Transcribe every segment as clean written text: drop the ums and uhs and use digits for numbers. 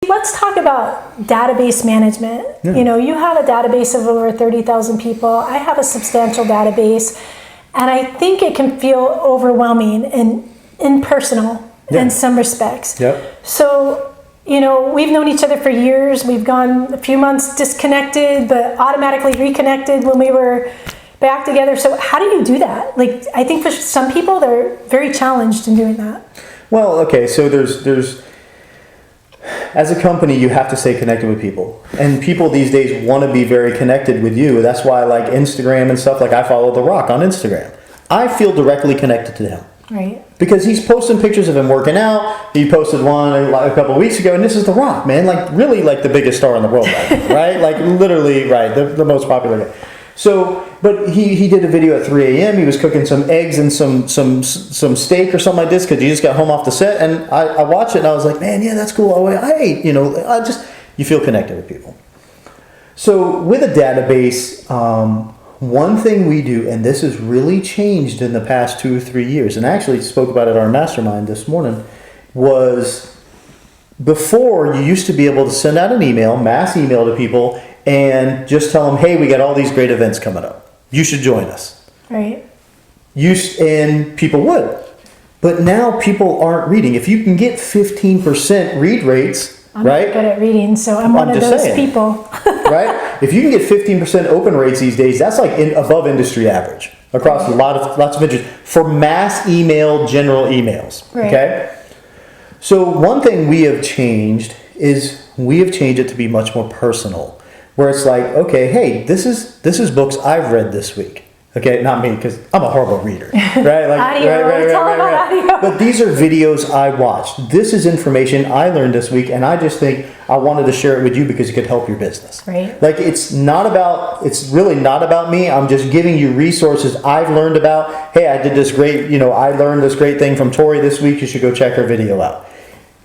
let's talk about database management. Yeah. You know, you have a database of over 30,000 people. I have a substantial database, and I think it can feel overwhelming and impersonal in some respects. Yep. So, you know, we've known each other for years. We've gone a few months disconnected, but automatically reconnected when we were back together. So how do you do that? Like, I think for some people, they're very challenged in doing that. Well, okay, so there's as a company, you have to stay connected with people. And people these days want to be very connected with you. That's why I like Instagram and stuff. Like, I follow The Rock on Instagram. I feel directly connected to him. Right. Because he's posting pictures of him working out. He posted one a couple of weeks ago, and this is The Rock, man. Like, really, like, the biggest star in the world right now, right? Like, literally, right, the most popular guy. So, but he did a video at 3 a.m. He was cooking some eggs and some steak or something like this because he just got home off the set. And I watched it and I was like, man, yeah, that's cool. I ate, you know, you feel connected with people. So with a database, one thing we do, and this has really changed in the past 2 or 3 years, and I actually spoke about it at our mastermind this morning, was before you used to be able to send out an email, mass email to people, and just tell them, hey, we got all these great events coming up. You should join us. Right. And people would. But now people aren't reading. If you can get 15% read rates, I'm right? not good at reading, so I'm one of those people. Right? If you can get 15% open rates these days, that's like above industry average across lots of industries for mass email, general emails. Right. Okay? So one thing we have changed is we have changed it to be much more personal. Where it's like, okay, hey, this is books I've read this week. Okay, not me, because I'm a horrible reader, right? Like, audio, tell about audio. But these are videos I watched. This is information I learned this week, and I just think I wanted to share it with you because it could help your business. Right. Like, it's really not about me. I'm just giving you resources I've learned about. Hey, I did this great, I learned this great thing from Torey this week. You should go check her video out.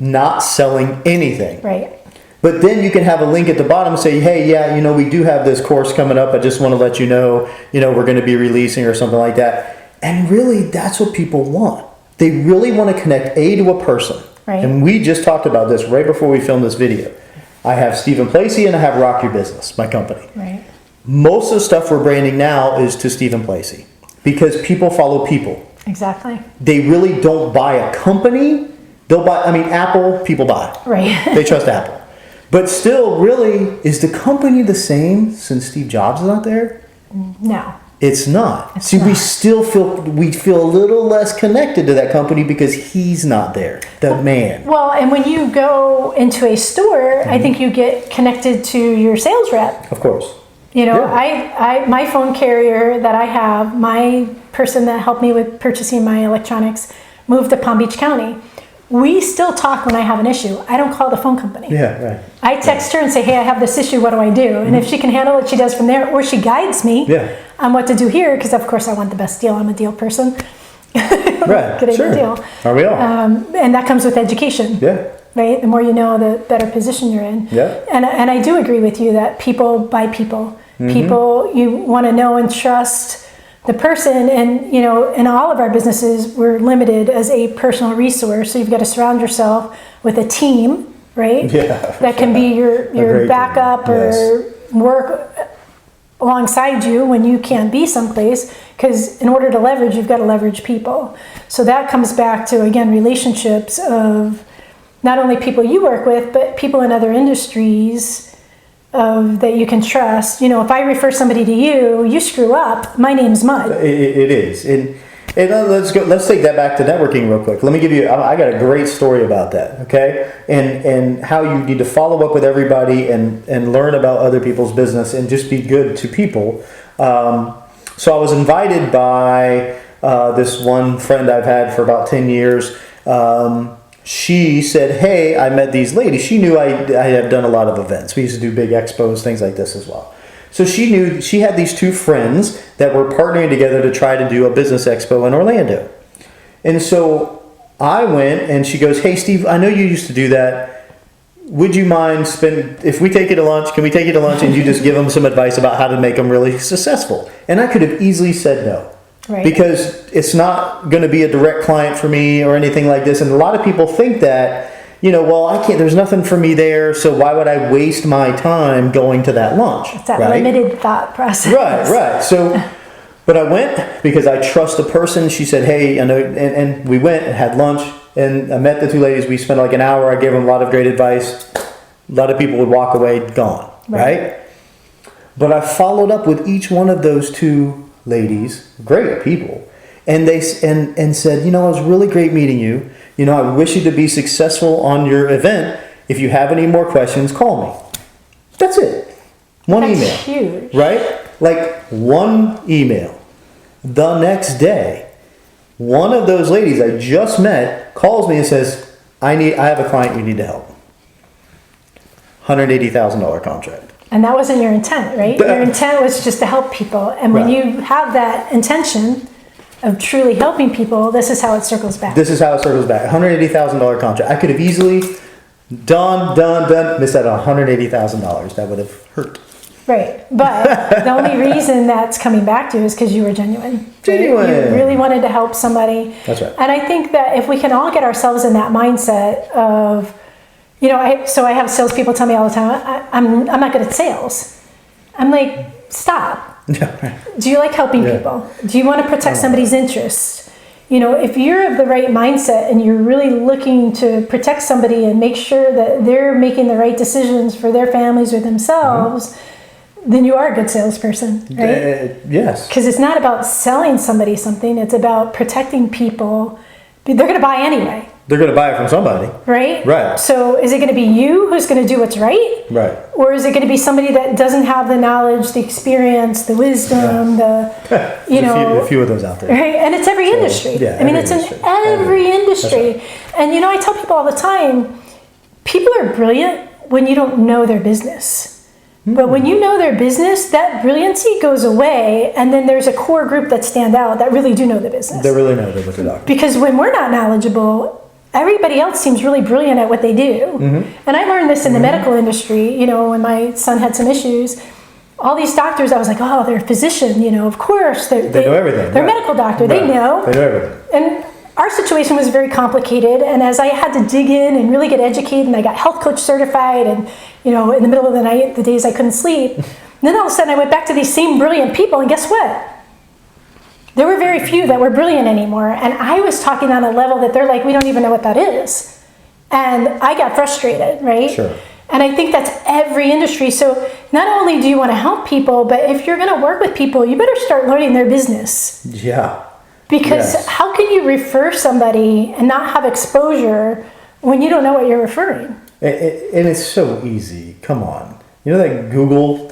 Not selling anything. Right. But then you can have a link at the bottom and say, hey, yeah, we do have this course coming up. I just want to let you know, we're going to be releasing or something like that. And really, that's what people want. They really want to connect to a person. Right. And we just talked about this right before we filmed this video. I have Steven Placey and I have Rock Your Business, my company. Right. Most of the stuff we're branding now is to Steven Placey because people follow people. Exactly. They really don't buy a company. Apple, people buy. Right. They trust Apple. But still, really, is the company the same since Steve Jobs is not there? No. It's not. We still feel a little less connected to that company because he's not there, the man. Well, and when you go into a store, I think you get connected to your sales rep. Of course. I my phone carrier that I have, my person that helped me with purchasing my electronics, moved to Palm Beach County. We still talk when I have an issue. I don't call the phone company. Yeah, right. I text her and say, hey, I have this issue. What do I do? And if she can handle it, she does from there. Or she guides me on what to do here because, of course, I want the best deal. I'm a deal person. Right, Getting a deal. Are we all? And that comes with education. Yeah. Right? The more you know, the better position you're in. Yeah. And I do agree with you that people buy people. Mm-hmm. People, you want to know and trust the person, and in all of our businesses, we're limited as a personal resource. So you've got to surround yourself with a team, right? Yeah. That can be your backup or work alongside you when you can't be someplace. Because in order to leverage, you've got to leverage people. So that comes back to, again, relationships of not only people you work with, but people in other industries that you can trust. If I refer somebody to you, you screw up, my name's mud. It is. And let's take that back to networking real quick. Let me give you, I got a great story about that, okay? And how you need to follow up with everybody and learn about other people's business and just be good to people. So I was invited by this one friend I've had for about 10 years. She said, hey, I met these ladies. She knew I had done a lot of events. We used to do big expos, things like this as well. So she knew she had these two friends that were partnering together to try to do a business expo in Orlando. And so I went and she goes, hey, Steve, I know you used to do that. Would you mind if we take you to lunch, can we take you to lunch and you just give them some advice about how to make them really successful? And I could have easily said no. Right. Because it's not going to be a direct client for me or anything like this. And a lot of people think that, well, I can't, there's nothing for me there, so why would I waste my time going to that lunch? It's that limited thought process. Right. So, but I went because I trust the person. She said, hey, I know, and we went and had lunch, and I met the two ladies. We spent like an hour. I gave them a lot of great advice. A lot of people would walk away gone, right? But I followed up with each one of those two ladies, great people, and they and said, it was really great meeting you. I wish you to be successful on your event. If you have any more questions, call me. That's it. That's email. Huge. Right? Like one email. The next day, one of those ladies I just met calls me and says, I have a client you need to help. $180,000 contract. And that wasn't your intent, right? Your intent was just to help people. And when you have that intention of truly helping people, this is how it circles back. $180,000 contract. I could have easily done, missed out on $180,000. That would have hurt. Right. But the only reason that's coming back to you is because you were genuine. Genuine. Right? You really wanted to help somebody. That's right. And I think that if we can all get ourselves in that mindset of, I have salespeople tell me all the time, I'm not good at sales. I'm like, stop. Do you like helping people? Do you want to protect somebody's interests? If you're of the right mindset and you're really looking to protect somebody and make sure that they're making the right decisions for their families or themselves, then you are a good salesperson, right? Yes. Because it's not about selling somebody something. It's about protecting people. They're going to buy anyway. They're going to buy it from somebody. Right? Right. So is it going to be you who's going to do what's right? Right. Or is it going to be somebody that doesn't have the knowledge, the experience, the wisdom, a few of those out there. Right? And it's every industry. Yeah, it's in every industry. Right. And I tell people all the time, people are brilliant when you don't know their business. But when you know their business, that brilliancy goes away, and then there's a core group that stand out that really do know the business. They really know what they're talking. Because when we're not knowledgeable, everybody else seems really brilliant at what they do. And I learned this in the medical industry, when my son had some issues. All these doctors, I was like, oh, they're a physician, of course. They know everything. They're a medical doctor. Right. They know. They know everything. And our situation was very complicated, and as I had to dig in and really get educated, and I got health coach certified, and in the middle of the night, the days I couldn't sleep, and then all of a sudden I went back to these same brilliant people, and guess what? There were very few that were brilliant anymore, and I was talking on a level that they're like, we don't even know what that is. And I got frustrated, right? Sure. And I think that's every industry. So not only do you want to help people, but if you're going to work with people, you better start learning their business. Yeah. Because how can you refer somebody and not have exposure when you don't know what you're referring? And it's so easy. Come on. That Google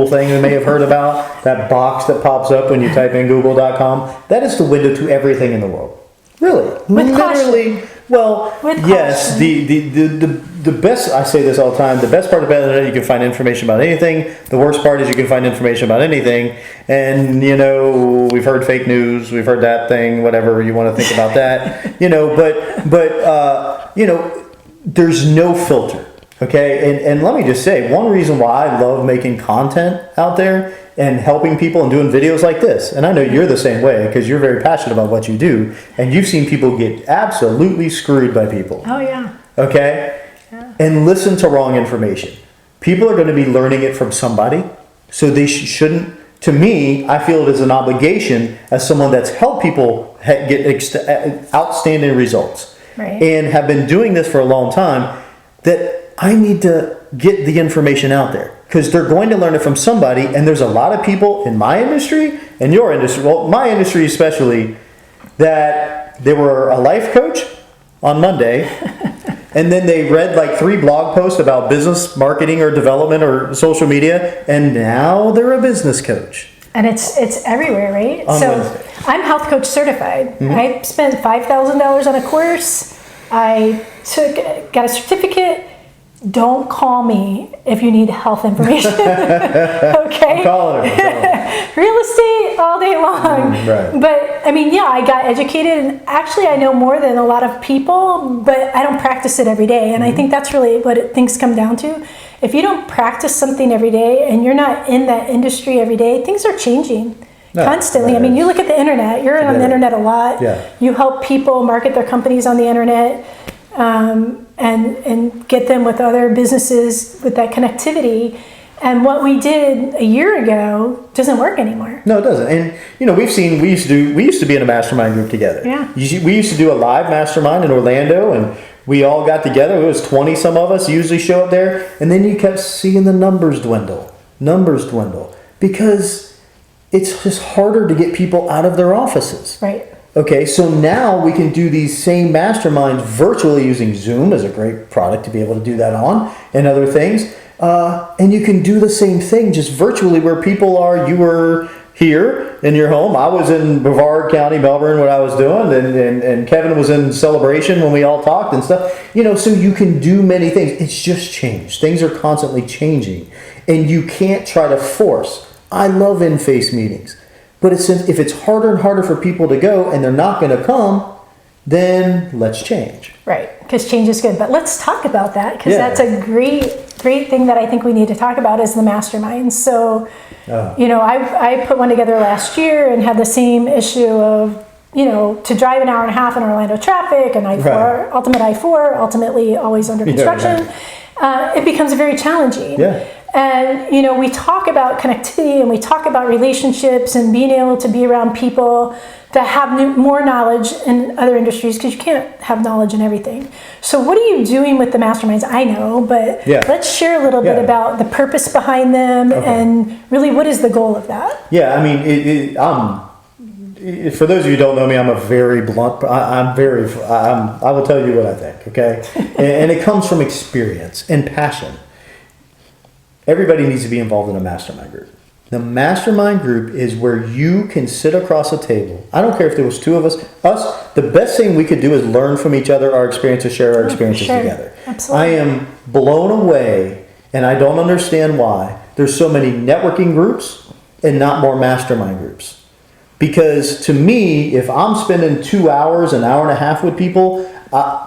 thing you may have heard about, that box that pops up when you type in google.com, that is the window to everything in the world. Really. With caution. Well, yes, the best, I say this all the time, the best part about the internet, you can find information about anything. The worst part is you can find information about anything. And, we've heard fake news, we've heard that thing, whatever you want to think about that, but there's no filter. Okay, and let me just say, one reason why I love making content out there and helping people and doing videos like this, and I know you're the same way because you're very passionate about what you do, and you've seen people get absolutely screwed by people. Oh, yeah. Okay? Yeah. And listen to wrong information. People are going to be learning it from somebody, so they shouldn't, to me, I feel it is an obligation as someone that's helped people get outstanding results. Right. And have been doing this for a long time, that I need to get the information out there because they're going to learn it from somebody. And there's a lot of people in my industry and your industry, well, my industry especially, that they were a life coach on Monday and then they read like 3 blog posts about business marketing or development or social media, and now they're a business coach. And it's everywhere, right? On so Wednesday. I'm health coach certified. I spent $5,000 on a course. I got a certificate. Don't call me if you need health information. Okay? I'm calling her. Real estate all day long. Right. But I got educated, and actually I know more than a lot of people, but I don't practice it every day. And I think that's really what things come down to. If you don't practice something every day and you're not in that industry every day, things are changing. Constantly. You look at the internet. You're on the internet a lot. Yeah. You help people market their companies on the internet. and get them with other businesses with that connectivity. And what we did a year ago doesn't work anymore. No, it doesn't. And we used to be in a mastermind group together. Yeah. We used to do a live mastermind in Orlando, and we all got together. It was 20 some of us usually show up there, and then you kept seeing the numbers dwindle because it's just harder to get people out of their offices. Right. Okay, so now we can do these same masterminds virtually using Zoom as a great product to be able to do that on, and other things. And you can do the same thing just virtually where people are. You were here in your home. I was in Brevard County, Melbourne, what I was doing. And Kevin was in Celebration when we all talked and stuff. So you can do many things. It's just changed. Things are constantly changing. And you can't try to force. I love in-face meetings. But if it's harder and harder for people to go and they're not going to come, then let's change. Right, because change is good. But let's talk about that, because that's a great thing that I think we need to talk about is the masterminds. So, I put one together last year and had the same issue of, to drive an hour and a half in Orlando traffic and I-4, ultimately always under construction. It becomes very challenging. Yeah. And, we talk about connectivity and we talk about relationships and being able to be around people that have more knowledge in other industries, because you can't have knowledge in everything. So what are you doing with the masterminds? I know, but let's share a little bit about the purpose behind them and really what is the goal of that? Yeah, I mean, for those of you who don't know me, I'm a very blunt, I will tell you what I think, okay? and it comes from experience and passion. Everybody needs to be involved in a mastermind group. The mastermind group is where you can sit across a table. I don't care if there was two of us. The best thing we could do is learn from each other, our experiences, share our experiences together. Absolutely. I am blown away, and I don't understand why there's so many networking groups and not more mastermind groups. Because to me, if I'm spending 2 hours, an hour and a half with people,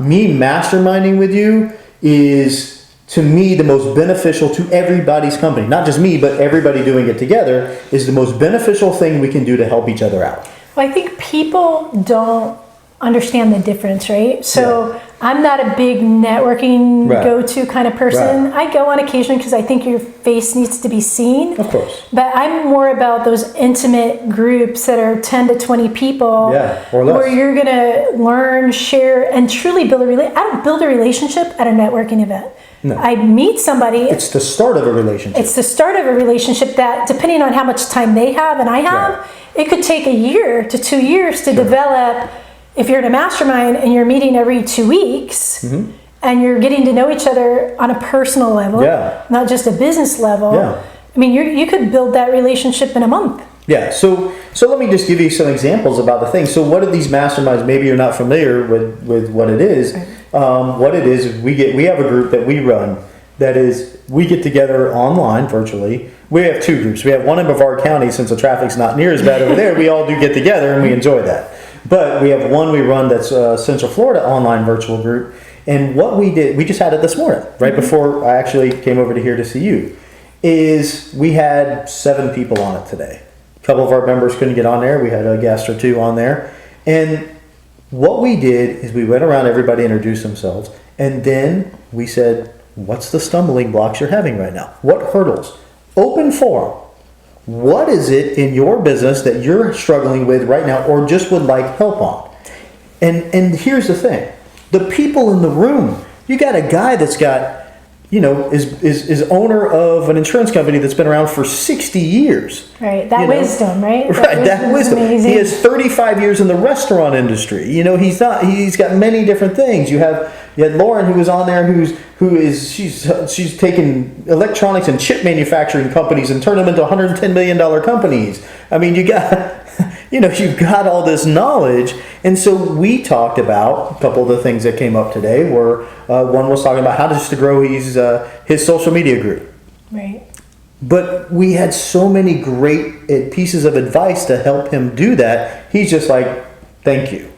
me masterminding with you is, to me, the most beneficial to everybody's company. Not just me, but everybody doing it together is the most beneficial thing we can do to help each other out. Well, I think people don't understand the difference, right? So I'm not a big networking go-to kind of person. I go on occasion because I think your face needs to be seen. Of course. But I'm more about those intimate groups that are 10 to 20 people or less, where you're going to learn, share, and truly build a relationship. I don't build a relationship at a networking event. No. I meet somebody. It's the start of a relationship. It's the start of a relationship that, depending on how much time they have and I have, it could take a year to 2 years to develop. If you're in a mastermind and you're meeting every 2 weeks and you're getting to know each other on a personal level, not just a business level, I mean, you could build that relationship in a month. Yeah, so let me just give you some examples about the thing. So what are these masterminds? Maybe you're not familiar with what it is. What it is we have a group that we run that is, we get together online virtually. We have two groups. We have one in Brevard County, since the traffic's not near as bad over there. We all do get together and we enjoy that. But we have one we run that's Central Florida online virtual group. And what we did, we just had it this morning, right before I actually came over to here to see you, is we had 7 people on it today. A couple of our members couldn't get on there. We had a guest or two on there. And what we did is we went around, everybody introduced themselves, and then we said, what's the stumbling blocks you're having right now? What hurdles? Open forum. What is it in your business that you're struggling with right now or just would like help on? And here's the thing. The people in the room, you got a guy that's got, is owner of an insurance company that's been around for 60 years. Right, that wisdom, right? That wisdom. He has 35 years in the restaurant industry. He's got many different things. You had Lauren, who was on there, she's taken electronics and chip manufacturing companies and turned them into $110 million companies. I mean, you've got all this knowledge. And so we talked about a couple of the things that came up today were, one was talking about how to grow his social media group. Right. But we had so many great pieces of advice to help him do that. He's just like, thank you.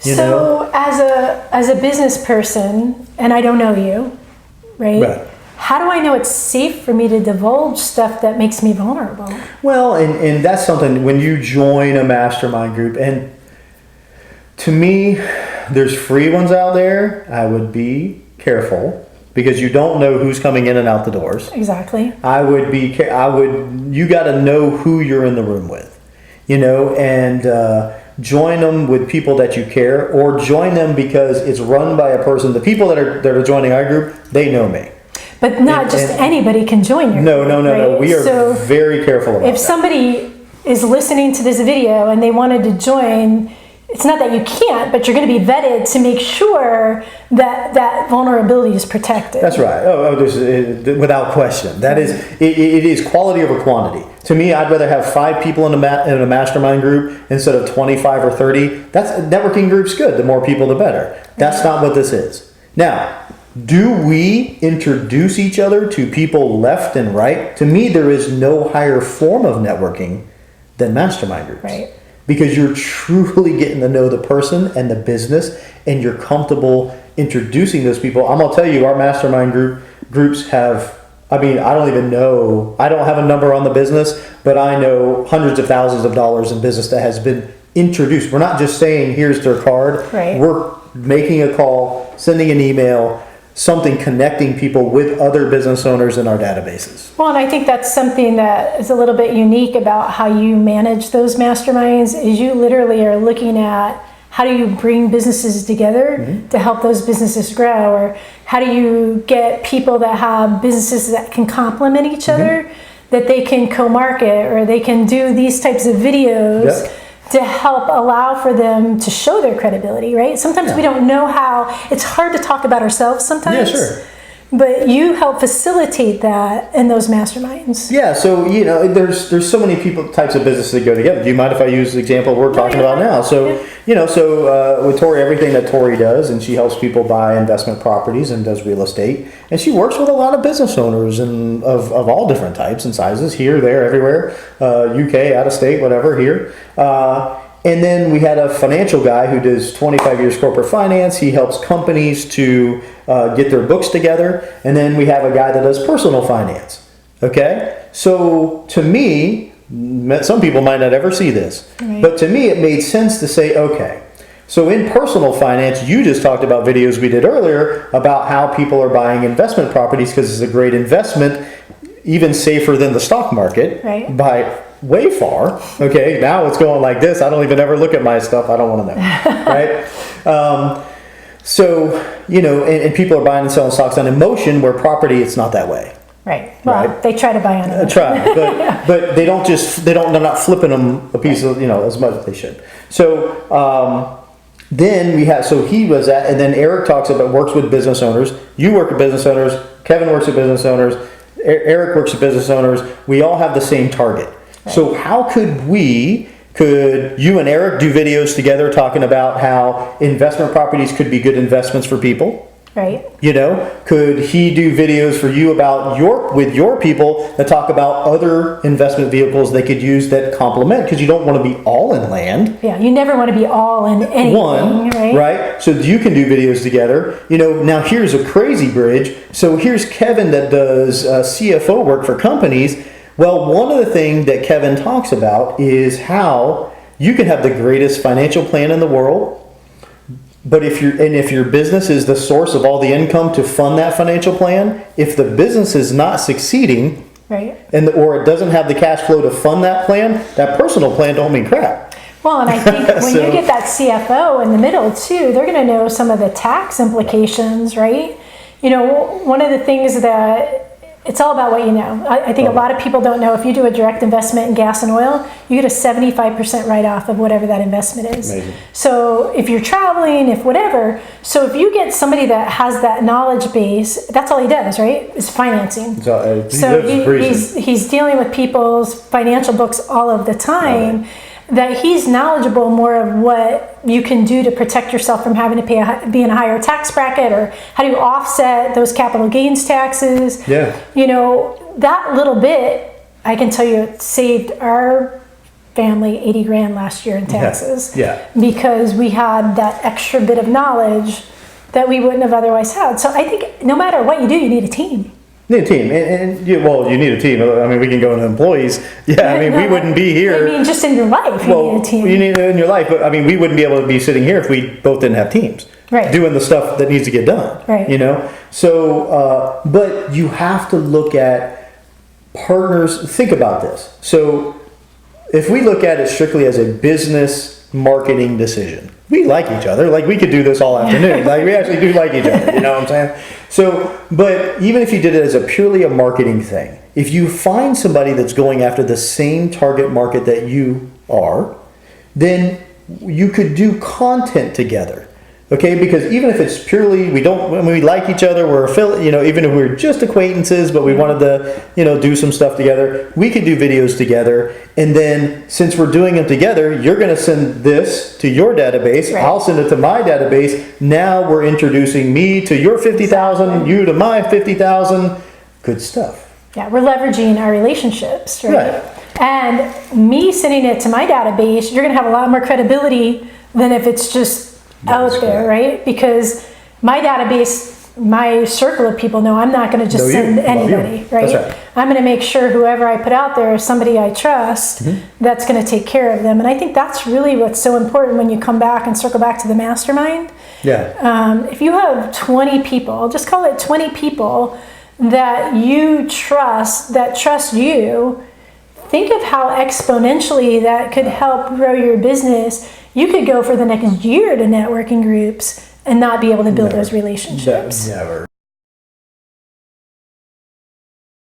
So as a business person, and I don't know you, right? How do I know it's safe for me to divulge stuff that makes me vulnerable? Well, and that's something when you join a mastermind group, and To me, there's free ones out there. I would be careful because you don't know who's coming in and out the doors. Exactly. You got to know who you're in the room with, and join them with people that you care, or join them because it's run by a person. The people that are joining our group, they know me. But not just anybody can join your group. No. We are very careful about that. If somebody is listening to this video and they wanted to join, it's not that you can't, but you're going to be vetted to make sure that that vulnerability is protected. That's right. Without question. That is, it is quality over quantity. To me, I'd rather have 5 people in a mastermind group instead of 25 or 30. That's networking group's good. The more people, the better. That's not what this is. Now, do we introduce each other to people left and right? To me, there is no higher form of networking than mastermind groups. Right. Because you're truly getting to know the person and the business, and you're comfortable introducing those people. I'm going to tell you, our mastermind groups have, I don't even know, I don't have a number on the business, but I know hundreds of thousands of dollars in business that has been introduced. We're not just saying, here's their card. Right. We're making a call, sending an email, something connecting people with other business owners in our databases. Well, and I think that's something that is a little bit unique about how you manage those masterminds, is you literally are looking at how do you bring businesses together to help those businesses grow, or how do you get people that have businesses that can complement each other, that they can co-market, or they can do these types of videos to help allow for them to show their credibility, right? Sometimes we don't know how, it's hard to talk about ourselves sometimes. Yeah, sure. But you help facilitate that in those masterminds. Yeah, so there's so many types of businesses that go together. Do you mind if I use the example we're talking about now? So with Torey, everything that Torey does, and she helps people buy investment properties and does real estate, and she works with a lot of business owners and of all different types and sizes, here, there, everywhere, UK, out of state, whatever, here. And then we had a financial guy who does 25 years corporate finance. He helps companies to get their books together. And then we have a guy that does personal finance. Okay? So to me, some people might not ever see this, but to me it made sense to say, okay, so in personal finance, you just talked about videos we did earlier about how people are buying investment properties because it's a great investment, even safer than the stock market by way far. Okay, now it's going like this. I don't even ever look at my stuff. I don't want to know. Right? And people are buying and selling stocks on emotion, where property, it's not that way. Right. Well, they try to buy on it. But they're not flipping them a piece of, as much as they should. So, then he was at, and then Eric works with business owners. You work with business owners. Kevin works with business owners. Eric works with business owners. We all have the same target. Right. So how could you and Eric do videos together talking about how investment properties could be good investments for people? Right. Could he do videos for you about your people that talk about other investment vehicles they could use that complement, because you don't want to be all in land. Yeah, you never want to be all in anything, right? So you can do videos together. Now here's a crazy bridge. So here's Kevin that does CFO work for companies. Well, one of the things that Kevin talks about is how you can have the greatest financial plan in the world, but if your business is the source of all the income to fund that financial plan, if the business is not succeeding, or it doesn't have the cash flow to fund that plan, that personal plan don't mean crap. Well, and I think when you get that CFO in the middle too, they're going to know some of the tax implications, right? One of the things that it's all about what you know. I think a lot of people don't know, if you do a direct investment in gas and oil, you get a 75% write-off of whatever that investment is. Amazing. So if you're traveling, if you get somebody that has that knowledge base, that's all he does, right? Is financing. So he's dealing with people's financial books all of the time. That he's knowledgeable more of what you can do to protect yourself from having to be in a higher tax bracket, or how do you offset those capital gains taxes. That little bit, I can tell you, it saved our family $80,000 last year in taxes. Because we had that extra bit of knowledge that we wouldn't have otherwise had. So I think no matter what you do, you need a team. Need a team, and you need a team. I mean, we can go into employees. Yeah, I mean, we wouldn't be here. I mean, just in your life, you need a team. You need it in your life, but I mean, we wouldn't be able to be sitting here if we both didn't have teams, right? Doing the stuff that needs to get done, right? You know, so but you have to look at partners. Think about this. So, if we look at it strictly as a business marketing decision, we like each other. Like, we could do this all afternoon. Like, we actually do like each other. You know what I'm saying? So, but even if you did it as purely a marketing thing, if you find somebody that's going after the same target market that you are, then you could do content together. Okay, because even if it's purely, we like each other, we're affiliate, even if we're just acquaintances, but we wanted to, do some stuff together, we could do videos together. And then since we're doing them together, you're going to send this to your database. Right. I'll send it to my database. Now we're introducing me to your 50,000, you to my 50,000. Good stuff. Yeah, we're leveraging our relationships, right? And me sending it to my database, you're going to have a lot more credibility than if it's just out there, right? Because my database, my circle of people know I'm not going to just send anybody, right? That's right? I'm going to make sure whoever I put out there is somebody I trust that's going to take care of them. And I think that's really what's so important when you come back and circle back to the mastermind. Yeah. If you have 20 people, just call it 20 people that you trust, that trust you, think of how exponentially that could help grow your business. You could go for the next year to networking groups and not be able to build those relationships. Never.